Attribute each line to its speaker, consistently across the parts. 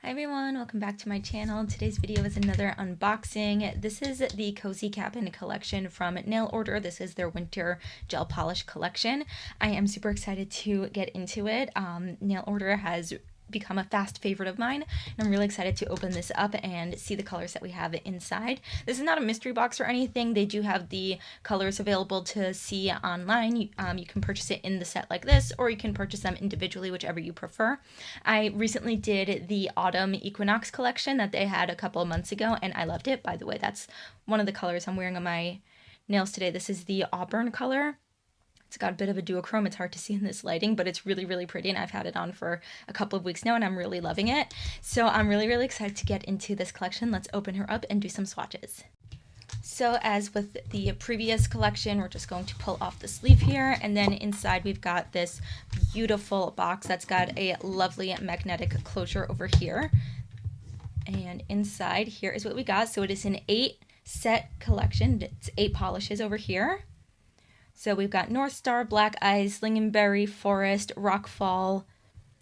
Speaker 1: Hi everyone, welcome back to my channel. Today's video is another unboxing. This is the Cozy Cabin collection from Nail Order. This is their winter gel polish collection. I am super excited to get into it. Nail Order has become a fast favorite of mine, and I'm really excited to open this up and see the colors that we have inside. This is not a mystery box or anything. They do have the colors available to see online. You can purchase it in the set like this, or you can purchase them individually, whichever you prefer. I recently did the autumn equinox collection that they had a couple of months ago, and I loved it. By the way, that's one of the colors I'm wearing on my nails today. This is the auburn color. It's got a bit of a duochrome. It's hard to see in this lighting, but it's really, really pretty, and I've had it on for a couple of weeks now, and I'm really loving it. So I'm really, really excited to get into this collection. Let's open her up and do some swatches. So as with the previous collection, we're just going to pull off the sleeve here, and then inside we've got this beautiful box that's got a lovely magnetic closure over here. And inside here is what we got. So it is an 8-set collection. It's 8 polishes over here. So we've got North Star, Black Ice, Lingan Berry, Forest, Rockfall,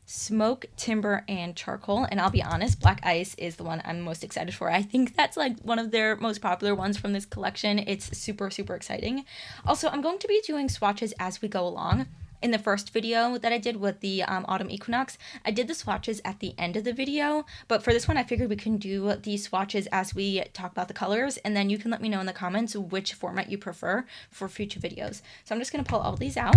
Speaker 1: Smoke, Timber, and Charcoal. And I'll be honest, Black Ice is the one I'm most excited for. I think that's like one of their most popular ones from this collection. It's super, super exciting. Also, I'm going to be doing swatches as we go along. In the first video that I did with the autumn equinox, I did the swatches at the end of the video, but for this one I figured we can do the swatches as we talk about the colors, and then you can let me know in the comments which format you prefer for future videos. So I'm just going to pull all these out.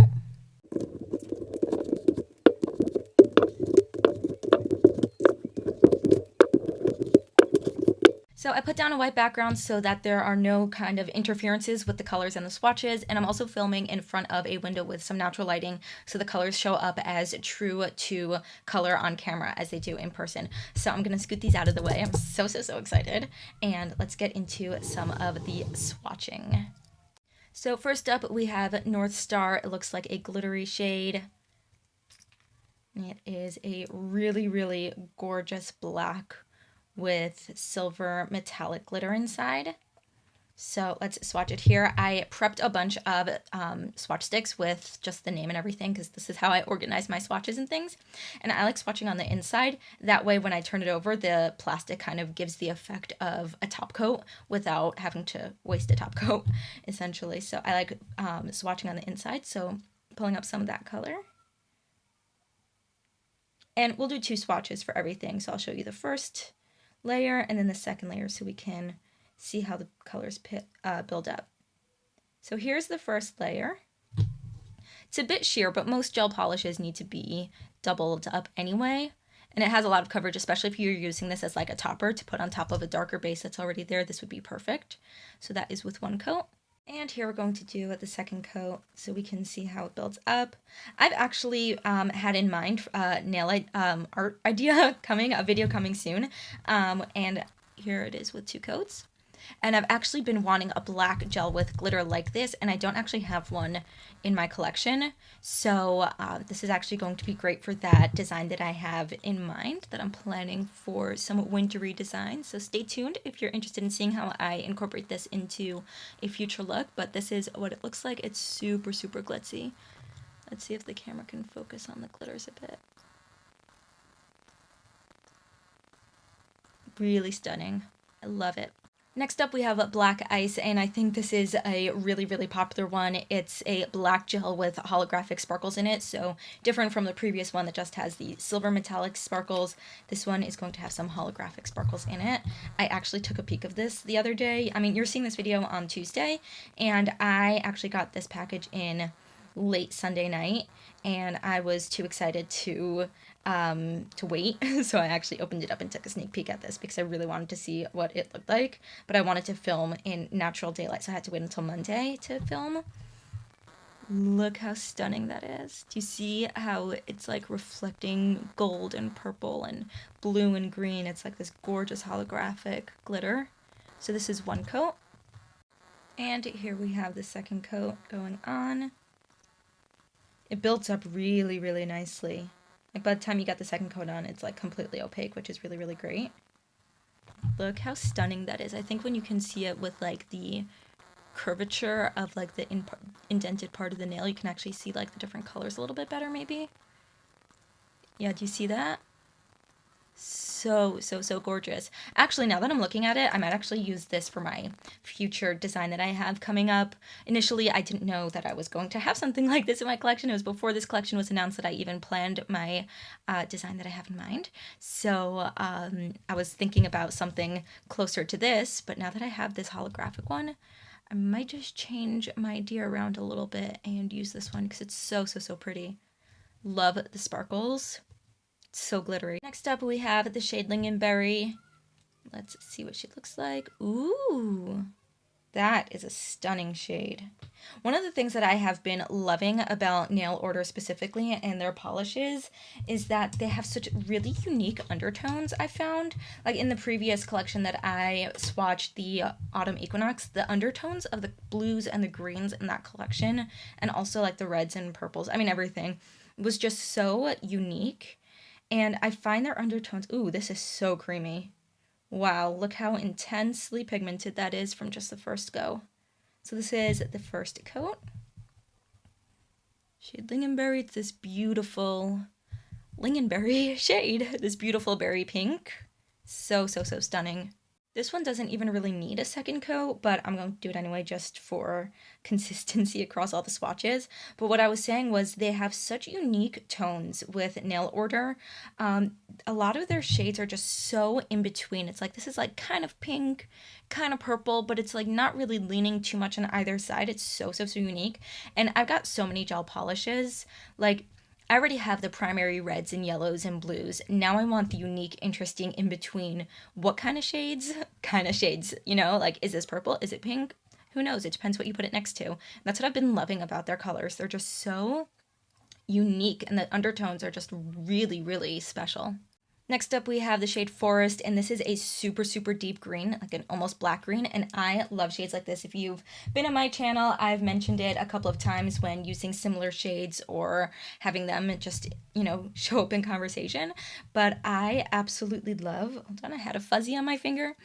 Speaker 1: So I put down a white background so that there are no kind of interferences with the colors and the swatches, and I'm also filming in front of a window with some natural lighting so the colors show up as true to color on camera as they do in person. So I'm going to scoot these out of the way. I'm so excited, and let's get into some of the swatching. So first up we have North Star. It looks like a glittery shade. It is a really, really gorgeous black with silver metallic glitter inside. So let's swatch it here. I prepped a bunch of swatch sticks with just the name and everything because this is how I organize my swatches and things. And I like swatching on the inside. That way when I turn it over, the plastic kind of gives the effect of a top coat without having to waste a top coat, essentially. So I like swatching on the inside. So pulling up some of that color. And we'll do 2 swatches for everything. So I'll show you the first layer and then the second layer so we can see how the colors build up. So here's the first layer. It's a bit sheer, but most gel polishes need to be doubled up anyway. And it has a lot of coverage, especially if you're using this as like a topper to put on top of a darker base that's already there. This would be perfect. So that is with 1 coat. And here we're going to do the second coat so we can see how it builds up. I've actually had in mind nail art idea coming, a video coming soon. And here it is with 2 coats. And I've actually been wanting a black gel with glitter like this, and I don't actually have one in my collection. So this is actually going to be great for that design that I have in mind, that I'm planning for some wintry designs. So stay tuned if you're interested in seeing how I incorporate this into a future look. But this is what it looks like. It's super, super glitzy. Let's see if the camera can focus on the glitters a bit. Really stunning. I love it. Next up we have Black Ice, and I think this is a really, really popular one. It's a black gel with holographic sparkles in it, so different from the previous one that just has the silver metallic sparkles. This one is going to have some holographic sparkles in it. I actually took a peek of this the other day. I mean, you're seeing this video on Tuesday, and I actually got this package in late Sunday night, and I was too excited to wait. So I actually opened it up and took a sneak peek at this because I really wanted to see what it looked like, but I wanted to film in natural daylight, so I had to wait until Monday to film. Look how stunning that is. Do you see how it's like reflecting gold and purple and blue and green? It's like this gorgeous holographic glitter. So this is 1 coat. And here we have the second coat going on. It builds up really, really nicely. Like by the time you got the second coat on, it's like completely opaque, which is really, really great. Look how stunning that is. I think when you can see it with like the curvature of like the indented part of the nail, you can actually see like the different colors a little bit better maybe. Yeah, do you see that? So, so, so gorgeous. Actually, now that I'm looking at it, I might actually use this for my future design that I have coming up. Initially, I didn't know that I was going to have something like this in my collection. It was before this collection was announced that I even planned my design that I have in mind. So I was thinking about something closer to this, but now that I have this holographic one, I might just change my idea around a little bit and use this one because it's so, so, so pretty. Love the sparkles. So glittery. Next up we have the shade Lingan Berry. Let's see what she looks like. Ooh, that is a stunning shade. One of the things that I have been loving about Nail Order specifically and their polishes is that they have such really unique undertones, I found. Like in the previous collection that I swatched, the Autumn Equinox, the undertones of the blues and the greens in that collection, and also like the reds and purples, I mean everything, was just so unique. And I find their undertones, ooh, this is so creamy. Wow, look how intensely pigmented that is from just the first go. So this is the first coat. Shade Lingonberry, it's this beautiful Lingonberry shade, this beautiful berry pink. So, so, so stunning. This one doesn't even really need a second coat, but I'm going to do it anyway just for consistency across all the swatches. But what I was saying was they have such unique tones with Nail Order. A lot of their shades are just so in between. It's like this is like kind of pink, kind of purple, but it's like not really leaning too much on either side. It's so, so, so unique. And I've got so many gel polishes. Like, I already have the primary reds and yellows and blues. Now I want the unique, interesting in between. What kind of shades? Kind of shades, you know? Like, is this purple? Is it pink? Who knows? It depends what you put it next to. That's what I've been loving about their colors. They're just so unique, and the undertones are just really, really special. Next up we have the shade Forest, and this is a super, super deep green, like an almost black green, and I love shades like this. If you've been on my channel, I've mentioned it a couple of times when using similar shades or having them just, you know, show up in conversation, but I absolutely love, hold on, I had a fuzzy on my finger.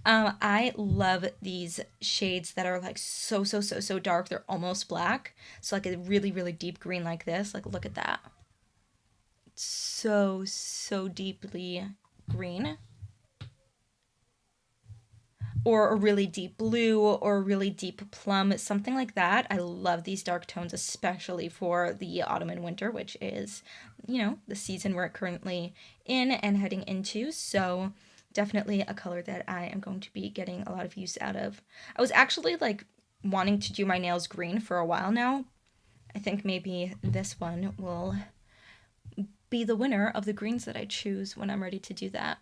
Speaker 1: I love these shades that are like so, so, so, so dark, they're almost black, so like a really, really deep green like this, like look at that. So, so deeply green, or a really deep blue, or a really deep plum, something like that. I love these dark tones, especially for the autumn and winter, which is, you know, the season we're currently in and heading into. So definitely a color that I am going to be getting a lot of use out of. I was actually like wanting to do my nails green for a while now. I think maybe this one will be the winner of the greens that I choose when I'm ready to do that.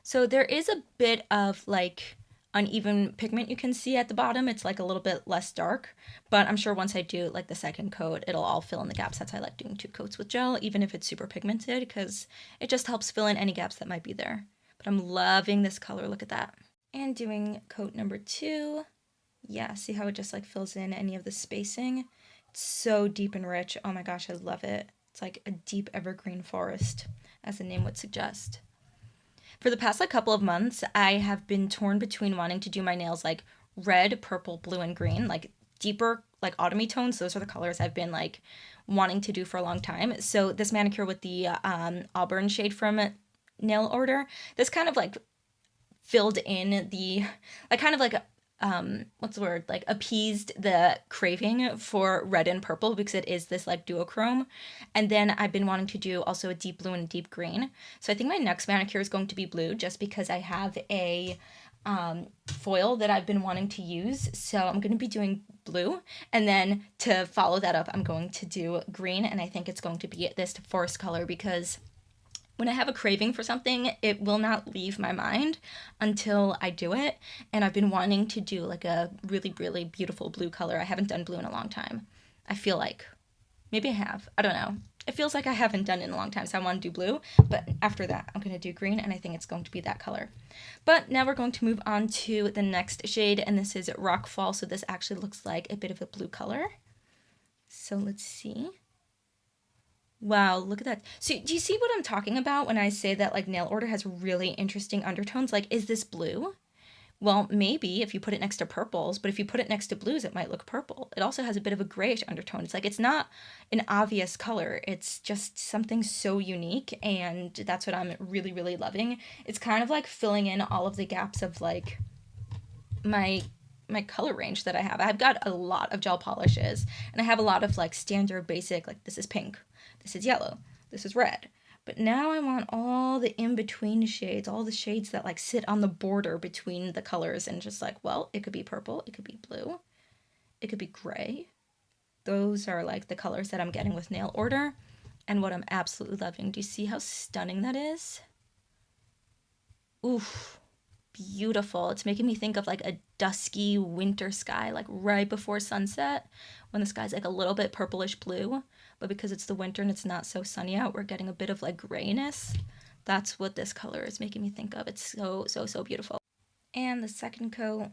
Speaker 1: So there is a bit of like uneven pigment you can see at the bottom. It's like a little bit less dark, but I'm sure once I do like the second coat, it'll all fill in the gaps. That's why I like doing 2 coats with gel, even if it's super pigmented, because it just helps fill in any gaps that might be there. But I'm loving this color, look at that. And doing coat number 2, yeah, see how it just like fills in any of the spacing? It's so deep and rich, oh my gosh, I love it. It's like a deep evergreen forest, as the name would suggest. For the past like couple of months, I have been torn between wanting to do my nails like red, purple, blue, and green, like deeper, like autumny tones. Those are the colors I've been like wanting to do for a long time. So this manicure with the auburn shade from Nail Order, this kind of like filled in the, like kind of like what's the word, like appeased the craving for red and purple because it is this like duochrome. And then I've been wanting to do also a deep blue and a deep green. So I think my next manicure is going to be blue just because I have a foil that I've been wanting to use. So I'm going to be doing blue, and then to follow that up, I'm going to do green, and I think it's going to be this forest color because when I have a craving for something, it will not leave my mind until I do it. And I've been wanting to do like a really, really beautiful blue color. I haven't done blue in a long time. I feel like, maybe I have, I don't know. It feels like I haven't done it in a long time, so I want to do blue. But after that, I'm going to do green, and I think it's going to be that color. But now we're going to move on to the next shade, and this is Rockfall. So this actually looks like a bit of a blue color. So let's see. Wow, look at that. So do you see what I'm talking about when I say that like Nail Order has really interesting undertones? Like, is this blue? Well, maybe if you put it next to purples, but if you put it next to blues, it might look purple. It also has a bit of a grayish undertone. It's like, it's not an obvious color. It's just something so unique, and that's what I'm really, really loving. It's kind of like filling in all of the gaps of like my color range that I have. I've got a lot of gel polishes, and I have a lot of like standard basic, like this is pink, this is yellow, this is red. But now I want all the in-between shades, all the shades that like sit on the border between the colors, and just like, well, it could be purple, it could be blue, it could be gray. Those are like the colors that I'm getting with Nail Order, and what I'm absolutely loving. Do you see how stunning that is? Oof, beautiful. It's making me think of like a dusky winter sky, like right before sunset, when the sky's like a little bit purplish blue, but because it's the winter and it's not so sunny out, we're getting a bit of like grayness. That's what this color is making me think of. It's so, so, so beautiful. And the second coat,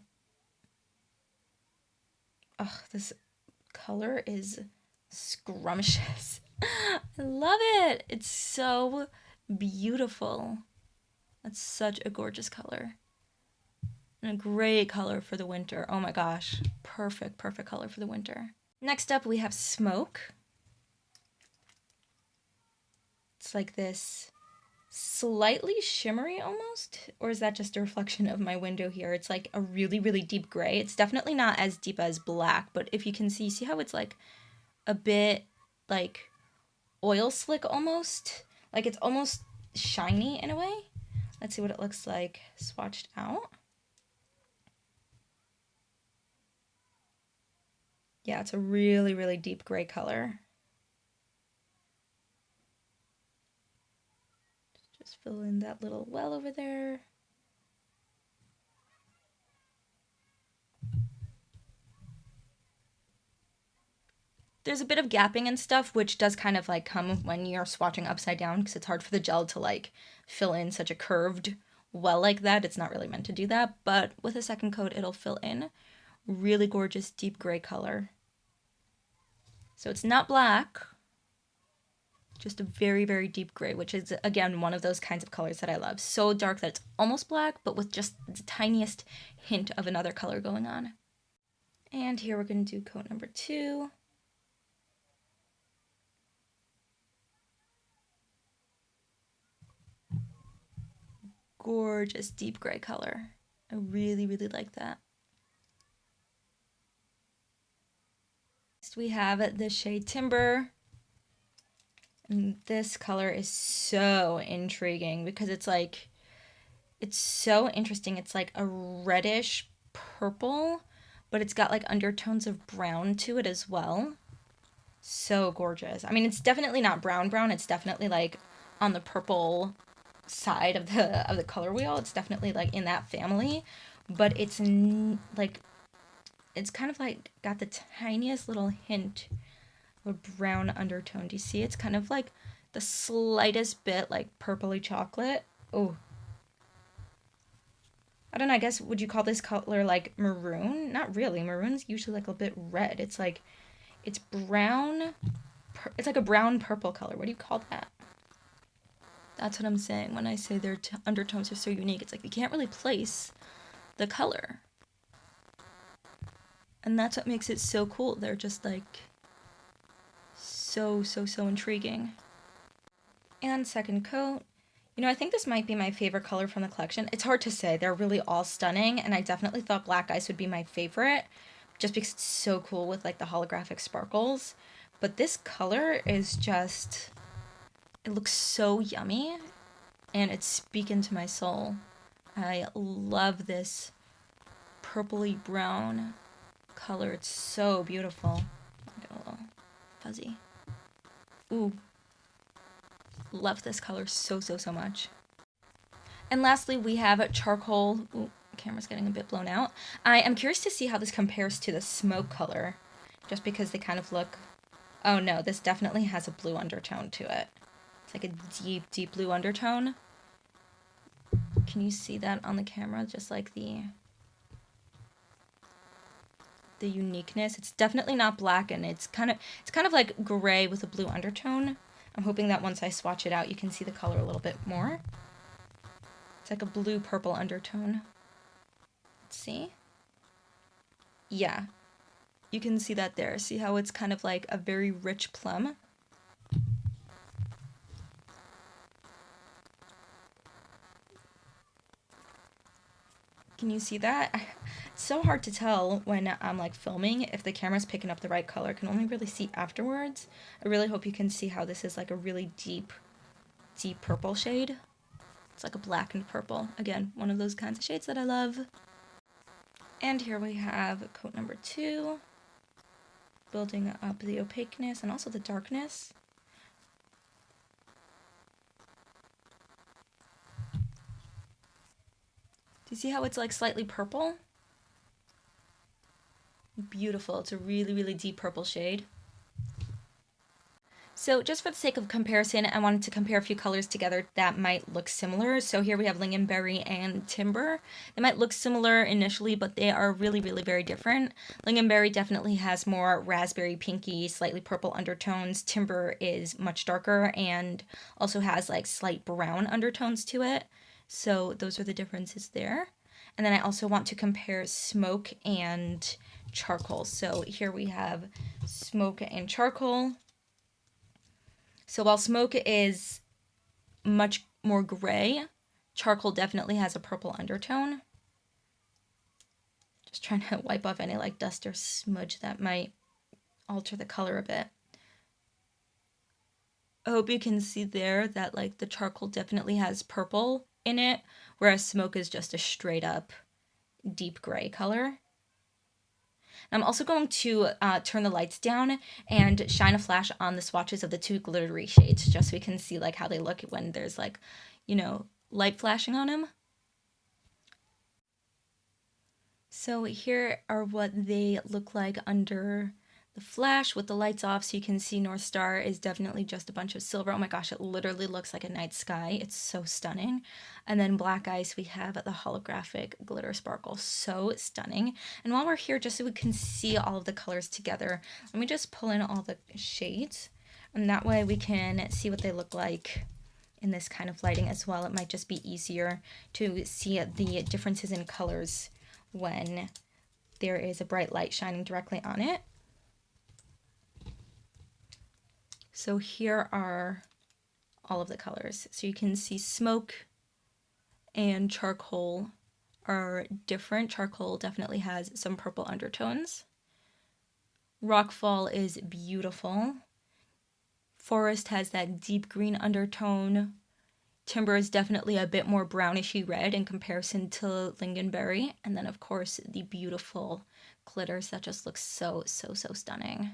Speaker 1: oh, this color is scrumptious. I love it. It's so beautiful. That's such a gorgeous color. And a great color for the winter. Oh my gosh. Perfect, perfect color for the winter. Next up, we have Smoke. It's like this slightly shimmery almost. Or is that just a reflection of my window here? It's like a really, really deep gray. It's definitely not as deep as black, but if you can see how it's like a bit like oil slick almost? Like it's almost shiny in a way. Let's see what it looks like swatched out. Yeah, it's a really, really deep gray color. Just fill in that little well over there. There's a bit of gapping and stuff, which does kind of like come when you're swatching upside down, because it's hard for the gel to like fill in such a curved well like that. It's not really meant to do that, but with a second coat, it'll fill in. Really gorgeous deep gray color. So it's not black, just a very, very deep gray, which is, again, one of those kinds of colors that I love. So dark that it's almost black, but with just the tiniest hint of another color going on. And here we're going to do coat number 2. Gorgeous deep gray color. I really, really like that. Next we have the shade Timber. And this color is so intriguing because it's like, it's so interesting. It's like a reddish purple, but it's got like undertones of brown to it as well. So gorgeous. I mean, it's definitely not brown brown. It's definitely like on the purple side of the color wheel. It's definitely like in that family, but it's like, it's kind of like got the tiniest little hint of a brown undertone. Do you see? It's kind of like the slightest bit like purpley chocolate. Oh, I don't know, I guess, would you call this color like maroon? Not really. Maroon's usually like a bit red. It's like, it's brown. It's like a brown purple color. What do you call that? That's what I'm saying when I say their undertones are so unique. It's like you can't really place the color. And that's what makes it so cool. They're just like so, so, so intriguing. And second coat. You know, I think this might be my favorite color from the collection. It's hard to say. They're really all stunning, and I definitely thought Black Ice would be my favorite just because it's so cool with like the holographic sparkles. But this color is just, it looks so yummy, and it's speaking to my soul. I love this purpley brown color. It's so beautiful. I'll get a little fuzzy. Ooh. Love this color so, so, so much. And lastly, we have Charcoal. Ooh, camera's getting a bit blown out. I am curious to see how this compares to the Smoke color, just because they kind of look... Oh no, this definitely has a blue undertone to it. It's like a deep, deep blue undertone. Can you see that on the camera? Just like the uniqueness. It's definitely not black, and it's kind of like gray with a blue undertone. I'm hoping that once I swatch it out, you can see the color a little bit more. It's like a blue-purple undertone. Let's see. Yeah, you can see that there. See how it's kind of like a very rich plum? Can you see that? It's so hard to tell when I'm like filming if the camera's picking up the right color. I can only really see afterwards. I really hope you can see how this is like a really deep purple shade. It's like a blackened purple. Again, one of those kinds of shades that I love. And here we have coat number 2, building up the opaqueness and also the darkness. Do you see how it's like slightly purple? Beautiful. It's a really, really deep purple shade. So just for the sake of comparison, I wanted to compare a few colors together that might look similar. So here we have Lingan Berry and Timber. They might look similar initially, but they are really, really very different. Lingan Berry definitely has more raspberry, pinky, slightly purple undertones. Timber is much darker and also has like slight brown undertones to it. So those are the differences there. And then I also want to compare Smoke and Charcoal. So here we have Smoke and Charcoal. So while Smoke is much more gray, Charcoal definitely has a purple undertone. Just trying to wipe off any like dust or smudge that might alter the color a bit. I hope you can see there that like the Charcoal definitely has purple in it, whereas Smoke is just a straight up deep gray color. I'm also going to turn the lights down and shine a flash on the swatches of the 2 glittery shades, just so we can see like how they look when there's like, you know, light flashing on them. So here are what they look like under the flash with the lights off, so you can see North Star is definitely just a bunch of silver. Oh my gosh, it literally looks like a night sky. It's so stunning. And then Black Ice, we have the holographic glitter sparkle. So stunning. And while we're here, just so we can see all of the colors together, let me just pull in all the shades. And that way we can see what they look like in this kind of lighting as well. It might just be easier to see the differences in colors when there is a bright light shining directly on it. So here are all of the colors. So you can see Smoke and Charcoal are different. Charcoal definitely has some purple undertones. Rockfall is beautiful. Forest has that deep green undertone. Timber is definitely a bit more brownishy red in comparison to Lingan Berry. And then of course the beautiful glitters that just look so, so, so stunning.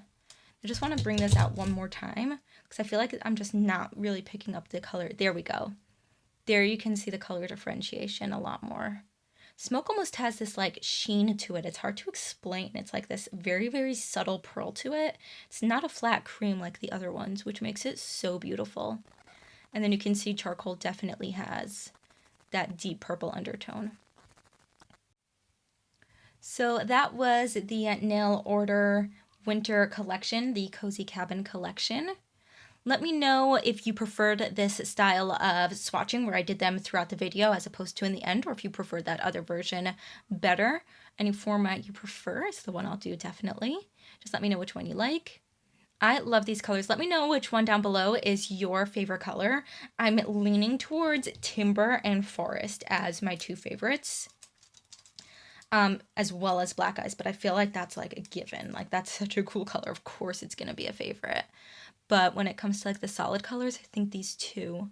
Speaker 1: I just want to bring this out one more time because I feel like I'm just not really picking up the color. There we go. There you can see the color differentiation a lot more. Smoke almost has this like sheen to it. It's hard to explain. It's like this very, very subtle pearl to it. It's not a flat cream like the other ones, which makes it so beautiful. And then you can see Charcoal definitely has that deep purple undertone. So that was the Nail Order Winter collection, the Cozy Cabin collection. Let me know if you preferred this style of swatching where I did them throughout the video as opposed to in the end, or if you preferred that other version better. Any format you prefer is the one I'll do, definitely. Just let me know which one you like. I love these colors. Let me know which one down below is your favorite color. I'm leaning towards Timber and Forest as my 2 favorites. As well as Black Ice, but I feel like that's like a given. Like that's such a cool color. Of course it's gonna be a favorite. But when it comes to like the solid colors, I think these 2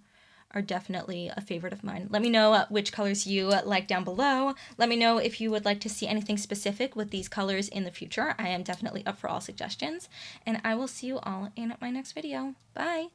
Speaker 1: are definitely a favorite of mine. Let me know which colors you like down below. Let me know if you would like to see anything specific with these colors in the future. I am definitely up for all suggestions. And I will see you all in my next video. Bye!